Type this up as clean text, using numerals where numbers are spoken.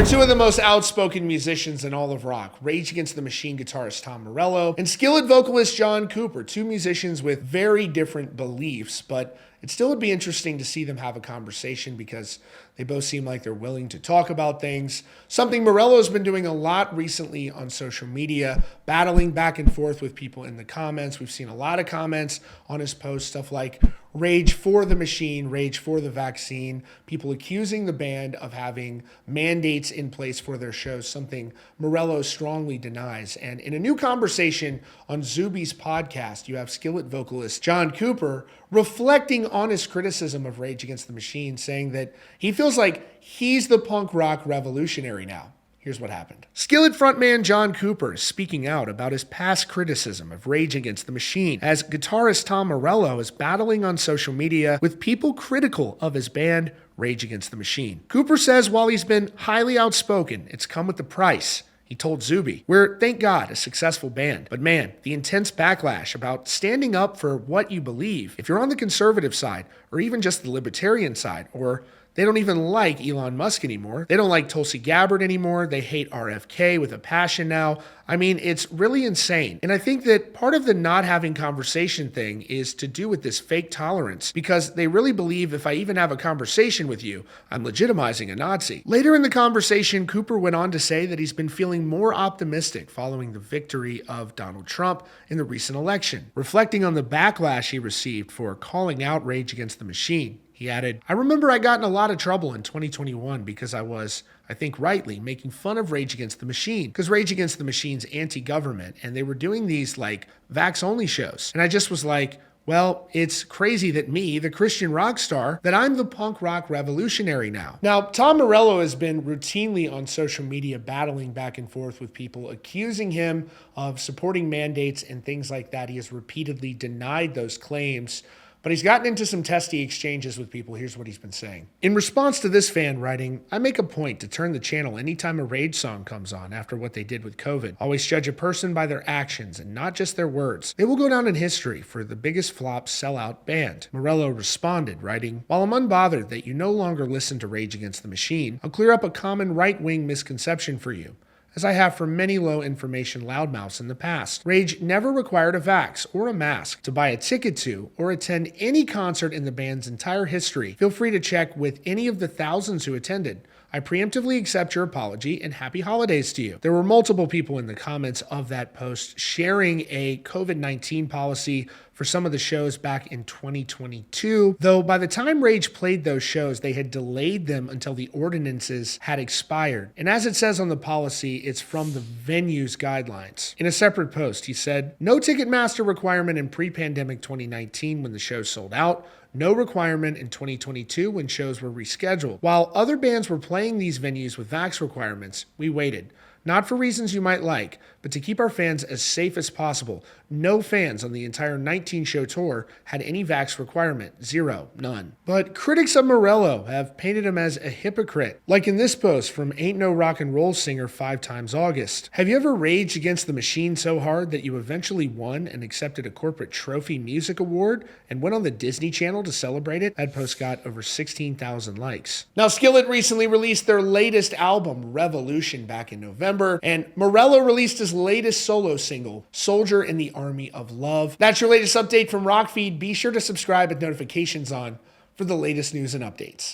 They're two of the most outspoken musicians in all of rock. Rage Against the Machine guitarist Tom Morello and Skillet vocalist John Cooper, two musicians with very different beliefs, but it still would be interesting to see them have a conversation because they both seem like they're willing to talk about things. Something Morello's been doing a lot recently on social media, battling back and forth with people in the comments. We've seen a lot of comments on his posts, stuff like rage for the machine, rage for the vaccine, people accusing the band of having mandates in place for their shows, something Morello strongly denies. And in a new conversation on Zuby's podcast, you have Skillet vocalist John Cooper reflecting on his criticism of Rage Against the Machine, saying that he feels like he's the punk rock revolutionary now. Here's what happened. Skillet frontman John Cooper is speaking out about his past criticism of Rage Against the Machine, as guitarist Tom Morello is battling on social media with people critical of his band, Rage Against the Machine. Cooper says while he's been highly outspoken, it's come with the price. He told Zuby, "We're, thank God, a successful band. But man, the intense backlash about standing up for what you believe, if you're on the conservative side, or even just the libertarian side, or they don't even like Elon Musk anymore. They don't like Tulsi Gabbard anymore. They hate RFK with a passion now. I mean, it's really insane." And I think that part of the not having conversation thing is to do with this fake tolerance, because they really believe if I even have a conversation with you, I'm legitimizing a Nazi. Later in the conversation, Cooper went on to say that he's been feeling more optimistic following the victory of Donald Trump in the recent election, reflecting on the backlash he received for calling out Rage Against the Machine. He added, "I remember I got in a lot of trouble in 2021 because I was, I think rightly, making fun of Rage Against the Machine, because Rage Against the Machine's anti-government, and they were doing these like vax-only shows. And I just was like, well, it's crazy that me, the Christian rock star, that I'm the punk rock revolutionary now." Now, Tom Morello has been routinely on social media battling back and forth with people, accusing him of supporting mandates and things like that. He has repeatedly denied those claims, but he's gotten into some testy exchanges with people. Here's what he's been saying. In response to this fan writing, "I make a point to turn the channel anytime a Rage song comes on after what they did with COVID. Always judge a person by their actions and not just their words. They will go down in history for the biggest flop sellout band." Morello responded, writing, "While I'm unbothered that you no longer listen to Rage Against the Machine, I'll clear up a common right-wing misconception for you, as I have for many low-information loudmouths in the past. Rage never required a vax or a mask to buy a ticket to or attend any concert in the band's entire history. Feel free to check with any of the thousands who attended. I preemptively accept your apology and happy holidays to you." There were multiple people in the comments of that post sharing a COVID-19 policy for some of the shows back in 2022, though by the time Rage played those shows, they had delayed them until the ordinances had expired. And as it says on the policy, it's from the venue's guidelines. In a separate post, he said, "No Ticketmaster requirement in pre-pandemic 2019 when the show sold out. No requirement in 2022 when shows were rescheduled. While other bands were playing these venues with vax requirements, we waited. Not for reasons you might like, but to keep our fans as safe as possible. No fans on the entire 19-show tour had any vax requirement. Zero. None." But critics of Morello have painted him as a hypocrite, like in this post from Ain't No Rock and Roll singer 5 Times August. "Have you ever raged against the machine so hard that you eventually won and accepted a corporate trophy music award and went on the Disney Channel to celebrate it?" That post got over 16,000 likes. Now, Skillet recently released their latest album, Revolution, back in November, and Morello released his latest solo single, Soldier in the Army of Love. That's your latest update from Rockfeed. Be sure to subscribe with notifications on for the latest news and updates.